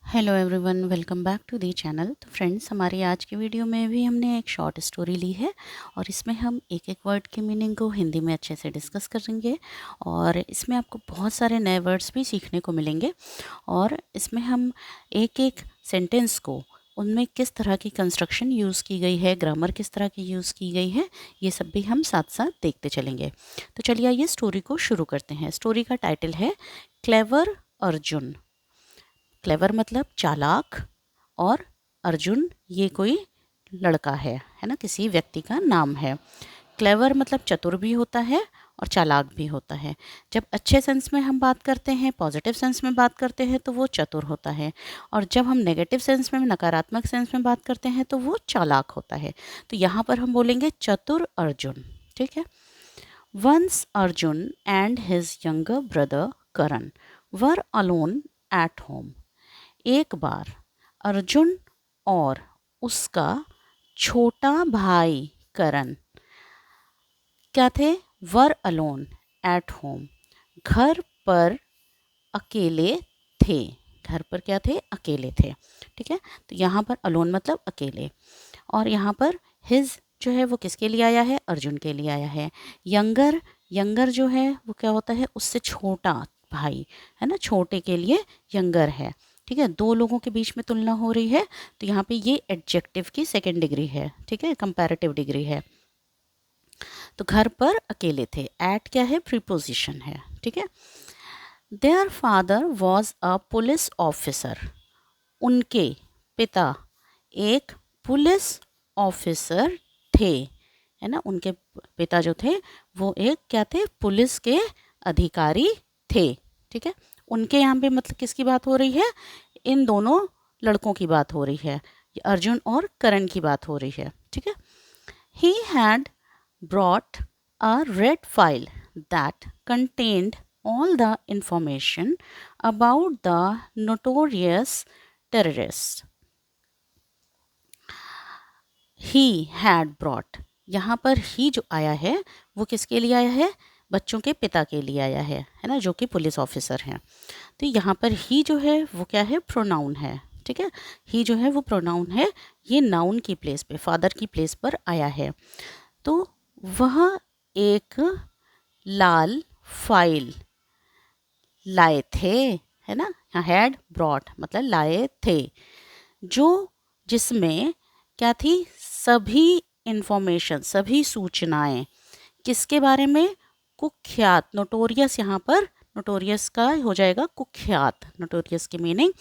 Hello everyone, welcome back to the channel. तो friends, हमारी आज की वीडियो में भी हमने एक शॉर्ट स्टोरी ली है और इसमें हम एक एक वर्ड के मीनिंग को हिंदी में अच्छे से डिस्कस करेंगे और इसमें आपको बहुत सारे नए वर्ड्स भी सीखने को मिलेंगे। और इसमें हम एक एक सेंटेंस को उनमें किस तरह की कंस्ट्रक्शन यूज़ की गई है, ग्रामर किस तरह की यूज़ की गई है, ये सब भी हम साथ साथ देखते चलेंगे। तो चलिए आइए स्टोरी को शुरू करते हैं। स्टोरी का टाइटल है क्लेवर अर्जुन। क्लेवर मतलब चालाक, और अर्जुन ये कोई लड़का है ना, किसी व्यक्ति का नाम है। क्लेवर मतलब चतुर भी होता है और चालाक भी होता है। जब अच्छे सेंस में हम बात करते हैं, पॉजिटिव सेंस में बात करते हैं, तो वो चतुर होता है, और जब हम नेगेटिव सेंस में, नकारात्मक सेंस में बात करते हैं, तो वो चालाक होता है। तो यहाँ पर हम बोलेंगे चतुर अर्जुन। ठीक है। Once Arjun and his younger brother Karan were alone at home. एक बार अर्जुन और उसका छोटा भाई करण क्या थे? वर अलोन एट होम, घर पर अकेले थे। घर पर क्या थे? अकेले थे। ठीक है। तो यहाँ पर अलोन मतलब अकेले, और यहाँ पर हिज जो है वो किसके लिए आया है? अर्जुन के लिए आया है। यंगर, यंगर जो है वो क्या होता है? उससे छोटा भाई, है ना, छोटे के लिए यंगर है। ठीक है। दो लोगों के बीच में तुलना हो रही है, तो यहाँ पे ये एडजेक्टिव की सेकेंड डिग्री है। ठीक है, कंपैरेटिव डिग्री है। तो घर पर अकेले थे, एट क्या है? प्रीपोजिशन है। ठीक है। Their father was a police officer. उनके पिता एक पुलिस ऑफिसर थे, है ना। उनके पिता जो थे वो एक क्या थे? पुलिस के अधिकारी थे। ठीक है। उनके यहाँ पे मतलब किसकी बात हो रही है? इन दोनों लड़कों की बात हो रही है, अर्जुन और करण की बात हो रही है। ठीक है। He had brought a red file that contained all the information about the notorious terrorists he had brought। यहाँ पर ही जो आया है वो किसके लिए आया है? बच्चों के पिता के लिए आया है ना, जो कि पुलिस ऑफिसर हैं। तो यहाँ पर ही जो है वो क्या है? प्रोनाउन है। ठीक है। ही जो है वो प्रोनाउन है, ये नाउन की प्लेस पे, फादर की प्लेस पर आया है। तो वह एक लाल फाइल लाए थे, है ना। यहाँ हैड ब्रॉट मतलब लाए थे, जो जिसमें क्या थी? सभी इंफॉर्मेशन, सभी सूचनाएं किसके बारे में? कुख्यात, नोटोरियस। यहाँ पर नोटोरियस का हो जाएगा कुख्यात। नोटोरियस की मीनिंग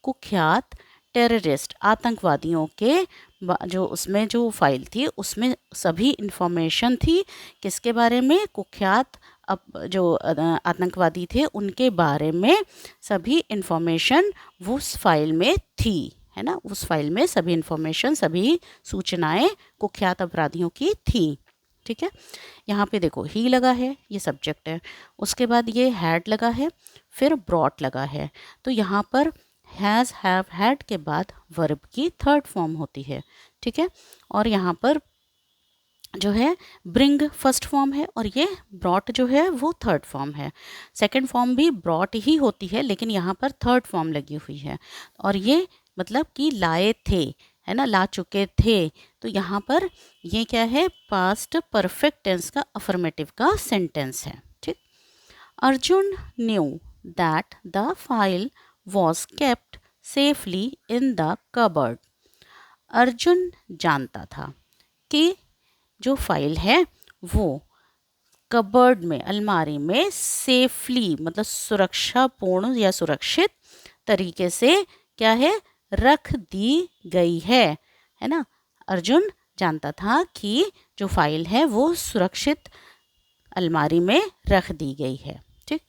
कुख्यात टेररिस्ट, आतंकवादियों के जो उसमें जो फाइल थी उसमें सभी इंफॉर्मेशन थी किसके बारे में? कुख्यात अब जो आतंकवादी थे उनके बारे में सभी इंफॉर्मेशन उस फाइल में थी, है ना। उस फाइल में सभी इंफॉर्मेशन, सभी सूचनाएं कुख्यात अपराधियों की थी। ठीक है। यहाँ पे देखो ही लगा है, ये सब्जेक्ट है, उसके बाद ये हैड लगा है, फिर ब्रॉट लगा है। तो यहाँ पर हैज़, हैव, हैड के बाद वर्ब की थर्ड फॉर्म होती है। ठीक है। और यहाँ पर जो है ब्रिंग फर्स्ट फॉर्म है, और ये ब्रॉट जो है वो थर्ड फॉर्म है। सेकंड फॉर्म भी ब्रॉट ही होती है, लेकिन यहाँ पर थर्ड फॉर्म लगी हुई है, और ये मतलब कि लाए थे, है ना, ला चुके थे। तो यहाँ पर ये क्या है? पास्ट परफेक्ट टेंस का अफर्मेटिव का सेंटेंस है। ठीक। Arjun knew that the file was kept safely in the cupboard. Arjun जानता था कि जो फाइल है वो कबर्ड में, अलमारी में सेफली मतलब सुरक्षापूर्ण या सुरक्षित तरीके से क्या है? रख दी गई है ना। अर्जुन जानता था कि जो फाइल है वो सुरक्षित अलमारी में रख दी गई है। ठीक।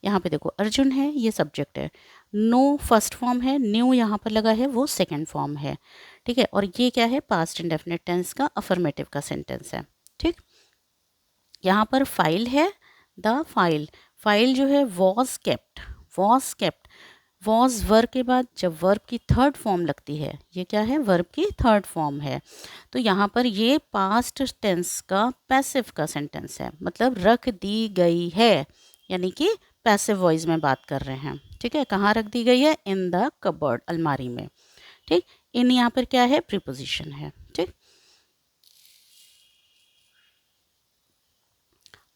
यहाँ पे देखो अर्जुन है, ये सब्जेक्ट है, नो फर्स्ट फॉर्म है, न्यू यहाँ पर लगा है वो सेकंड फॉर्म है। ठीक है। और ये क्या है? पास्ट इंडेफिनिट टेंस का अफर्मेटिव का सेंटेंस है। ठीक। यहाँ पर फाइल है, द फाइल, फाइल जो है was kept, was kept, was verb के बाद जब वर्ब की थर्ड फॉर्म लगती है, ये क्या है? वर्ब की थर्ड फॉर्म है। तो यहाँ पर ये पास्ट टेंस का पैसिव का सेंटेंस है, मतलब रख दी गई है, यानी कि पैसिव वॉइस में बात कर रहे हैं। ठीक है, कहाँ रख दी गई है? इन द कबर्ड, अलमारी में। ठीक, इन यहाँ पर क्या है? प्रीपोजिशन है। ठीक,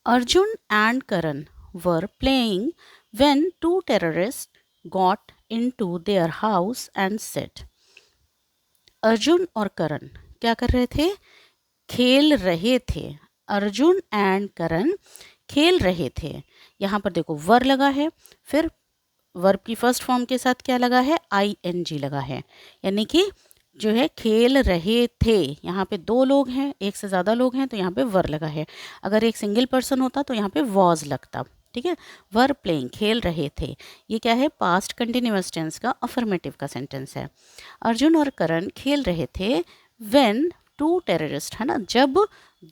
Arjun and Karan were playing when two terrorist got into their house and said. Arjun और करण क्या कर रहे थे? खेल रहे थे। अर्जुन एंड करण खेल रहे थे। यहाँ पर देखो वर लगा है, फिर वर्ब की फर्स्ट फॉर्म के साथ क्या लगा है? ING लगा है, यानी कि जो है खेल रहे थे। यहाँ पे दो लोग हैं, एक से ज़्यादा लोग हैं, तो यहाँ पे वर लगा है। अगर एक सिंगल पर्सन होता तो यहाँ पे वॉज लगता। ठीक है, वर प्लेइंग, खेल रहे थे। ये क्या है? पास्ट कंटिन्यूअस टेंस का अफर्मेटिव का सेंटेंस है। अर्जुन और करण खेल रहे थे व्हेन टू टेररिस्ट, है ना, जब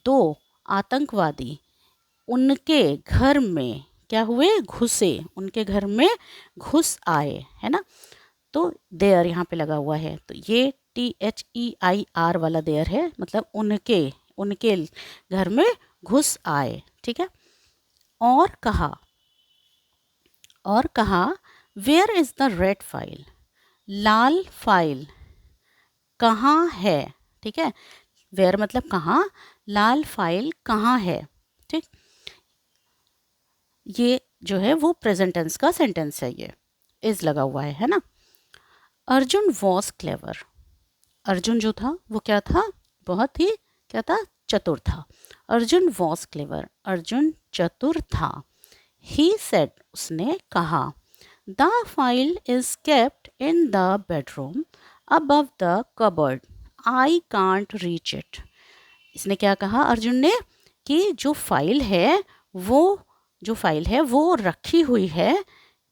दो आतंकवादी उनके घर में क्या हुए? घुसे, उनके घर में घुस आए, है ना। तो देयर यहाँ पे लगा हुआ है, तो ये THEIR वाला देयर है, मतलब उनके, उनके घर में घुस आए। ठीक है, और कहा, और कहा where is the red file, लाल फाइल कहाँ है? ठीक है, वेयर मतलब कहाँ, लाल फाइल कहाँ है? ठीक, ये जो है वो प्रेजेंट टेंस का सेंटेंस है, ये इज लगा हुआ है ना। अर्जुन वॉज क्लेवर, अर्जुन जो था वो क्या था? बहुत ही क्या था? चतुर था। अर्जुन वॉज क्लेवर, अर्जुन चतुर था। ही सेड, उसने कहा, the file is kept in the bedroom above the cupboard, I can't reach it. इसने क्या कहा अर्जुन ने? कि जो फाइल है वो, जो फाइल है वो रखी हुई है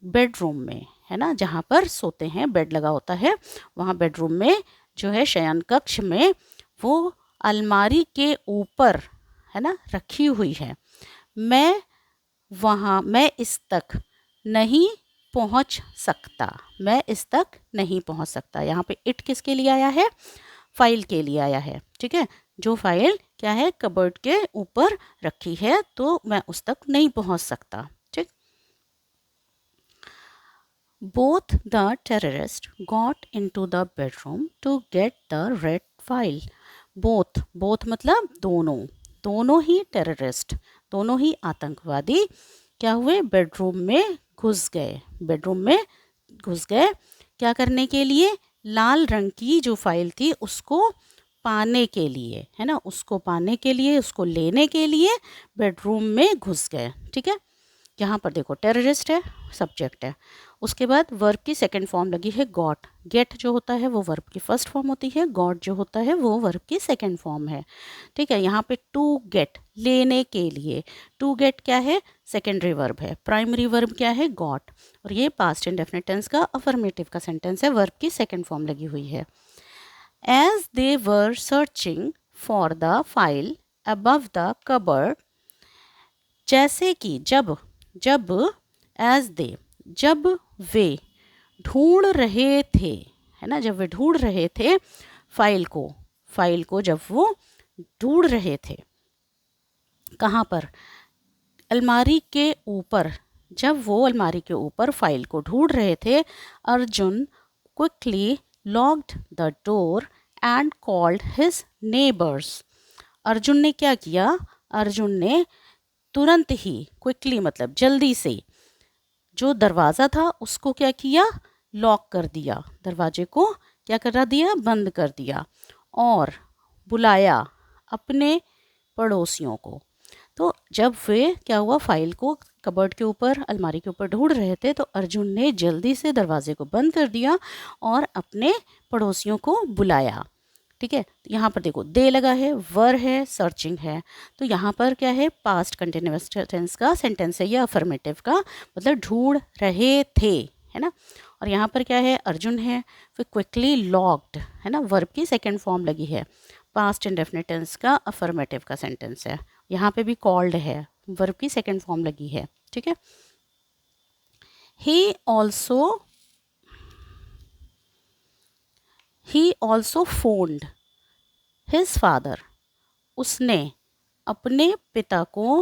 बेडरूम में, है ना, जहाँ पर सोते हैं, बेड लगा होता है वहाँ बेडरूम में, जो है शयन कक्ष में, वो अलमारी के ऊपर, है ना, रखी हुई है। मैं वहाँ, मैं इस तक नहीं पहुँच सकता, मैं इस तक नहीं पहुँच सकता। यहाँ पे इट किसके लिए आया है? फाइल के लिए आया है। ठीक है, जो फाइल क्या है? कबर्ड के ऊपर रखी है, तो मैं उस तक नहीं पहुँच सकता। ठीक, both the terrorists got into the bedroom to get the red file. both, both मतलब दोनों, दोनों ही टेररिस्ट, दोनों ही आतंकवादी क्या हुए? बेडरूम में घुस गए, बेडरूम में घुस गए। क्या करने के लिए? लाल रंग की जो फाइल थी उसको पाने के लिए, है ना, उसको पाने के लिए, उसको लेने के लिए बेडरूम में घुस गए। ठीक है, यहाँ पर देखो टेररिस्ट है, सब्जेक्ट है, उसके बाद वर्ब की सेकंड फॉर्म लगी है गॉट। गेट जो होता है वो वर्ब की फर्स्ट फॉर्म होती है, गॉट जो होता है वो वर्ब की सेकंड फॉर्म है। ठीक है, यहाँ पे टू गेट, लेने के लिए, टू गेट क्या है? सेकेंडरी वर्ब है। प्राइमरी वर्ब क्या है? गॉट। और ये पास्ट इंडेफिनिट टेंस का अफर्मेटिव का सेंटेंस है, वर्ब की सेकेंड फॉर्म लगी हुई है। As they were searching for the file above the cupboard, जैसे कि, जब, जब, एज दे, जब वे ढूंढ रहे थे, है ना, जब वे ढूंढ रहे थे फाइल को, फाइल को जब वो ढूंढ रहे थे, कहाँ पर? अलमारी के ऊपर। जब वो अलमारी के ऊपर फाइल को ढूंढ रहे थे, Arjun quickly locked the door and called his neighbours. Arjun ने क्या किया? अर्जुन ने तुरंत ही, क्विकली मतलब जल्दी से, जो दरवाज़ा था उसको क्या किया? लॉक कर दिया, दरवाजे को क्या करा दिया? बंद कर दिया, और बुलाया अपने पड़ोसियों को। तो जब वे क्या हुआ? फाइल को कबर्ड के ऊपर, अलमारी के ऊपर ढूंढ रहे थे, तो अर्जुन ने जल्दी से दरवाजे को बंद कर दिया और अपने पड़ोसियों को बुलाया। ठीक है, तो यहाँ पर देखो दे लगा है, वर है, सर्चिंग है, तो यहाँ पर क्या है? पास्ट कंटिन्यूअस टेंस का सेंटेंस है, या अफर्मेटिव का, मतलब ढूंढ रहे थे, है ना। और यहाँ पर क्या है? अर्जुन है, फिर क्विकली लॉक्ड, है ना, वर्ब की सेकेंड फॉर्म लगी है, पास्ट इंडेफिनिट टेंस का अफर्मेटिव का सेंटेंस है। यहाँ पे भी कॉल्ड है, वर्ब की सेकेंड फॉर्म लगी है। ठीक है, he also found his father, उसने अपने पिता को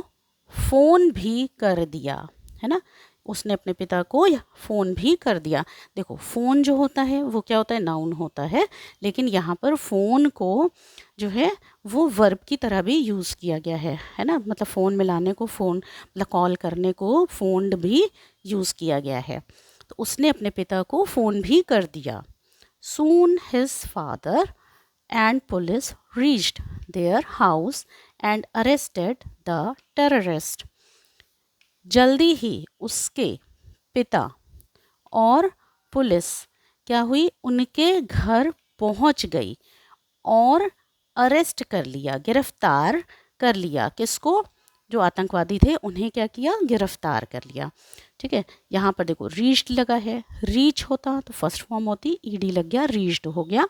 फ़ोन भी कर दिया, है ना। उसने अपने पिता को फ़ोन भी कर दिया। देखो फ़ोन जो होता है वो क्या होता है, नाउन होता है, लेकिन यहाँ पर फ़ोन को जो है वो वर्ब की तरह भी यूज़ किया गया है ना। मतलब फ़ोन मिलाने को फ़ोन, मतलब कॉल करने को फ़ोन्ड भी यूज़ किया गया है। तो उसने अपने पिता को फ़ोन भी कर दिया। Soon his father and police reached their house and arrested the terrorist. जल्दी ही उसके पिता और पुलिस क्या हुई, उनके घर पहुंच गई और अरेस्ट कर लिया, गिरफ्तार कर लिया। किसको, जो आतंकवादी थे उन्हें क्या किया, गिरफ्तार कर लिया। ठीक है, यहाँ पर देखो रीच्ड लगा है, रीच होता तो फर्स्ट फॉर्म होती, ईडी लग गया, रीच्ड हो गया,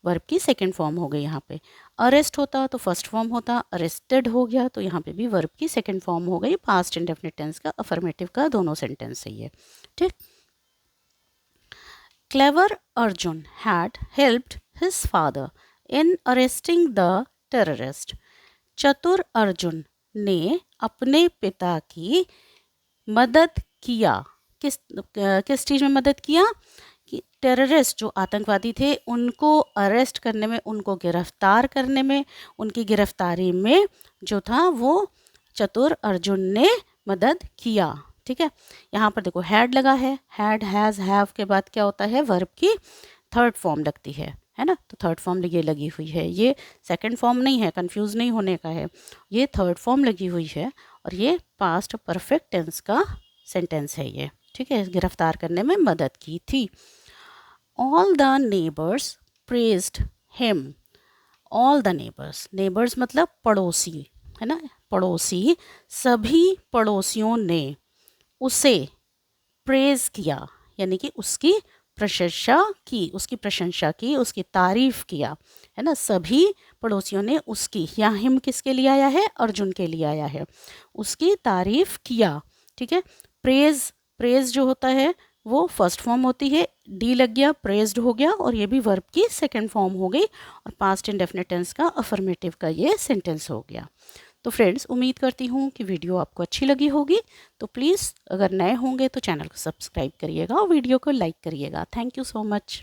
वर्ब की सेकंड फॉर्म हो गई। यहाँ पे अरेस्ट होता तो फर्स्ट फॉर्म होता, अरेस्टेड हो गया तो यहाँ पे भी वर्ब की सेकंड फॉर्म हो गई। पास्ट इंडेफिनिट टेंस का, अफर्मेटिव का, दोनों सेंटेंस सही है। ठीक। Clever Arjun had helped his father in arresting the terrorist. चतुर अर्जुन ने अपने पिता की मदद किया। किस चीज़ में मदद किया, कि टेररिस्ट जो आतंकवादी थे उनको अरेस्ट करने में, उनको गिरफ्तार करने में, उनकी गिरफ्तारी में जो था वो चतुर अर्जुन ने मदद किया। ठीक है, यहाँ पर देखो हैड लगा है, हैड, हैज़, हैव के बाद क्या होता है, वर्ब की थर्ड फॉर्म लगती है ना। तो थर्ड फॉर्म ये लगी हुई है, ये सेकंड फॉर्म नहीं है, कंफ्यूज नहीं होने का है, ये थर्ड फॉर्म लगी हुई है और ये पास्ट परफेक्ट टेंस का सेंटेंस है ये। ठीक है, गिरफ्तार करने में मदद की थी। All the neighbours praised him. All the neighbours, neighbours मतलब पड़ोसी, है ना, पड़ोसी, सभी पड़ोसियों ने उसे प्रेज किया, यानी कि उसकी प्रशंसा की, उसकी प्रशंसा की, उसकी तारीफ किया, है ना। सभी पड़ोसियों ने उसकी, या हिम किसके लिए आया है, अर्जुन के लिए आया है, उसकी तारीफ किया। ठीक है, प्रेज, प्रेज जो होता है वो फर्स्ट फॉर्म होती है, डी लग गया, प्रेज्ड हो गया, और ये भी वर्ब की सेकंड फॉर्म हो गई और पास्ट इंडेफिनिट टेंस का, अफर्मेटिव का ये सेंटेंस हो गया। तो फ्रेंड्स, उम्मीद करती हूँ कि वीडियो आपको अच्छी लगी होगी। तो प्लीज़ अगर नए होंगे तो चैनल को सब्सक्राइब करिएगा और वीडियो को लाइक करिएगा। Thank you so much.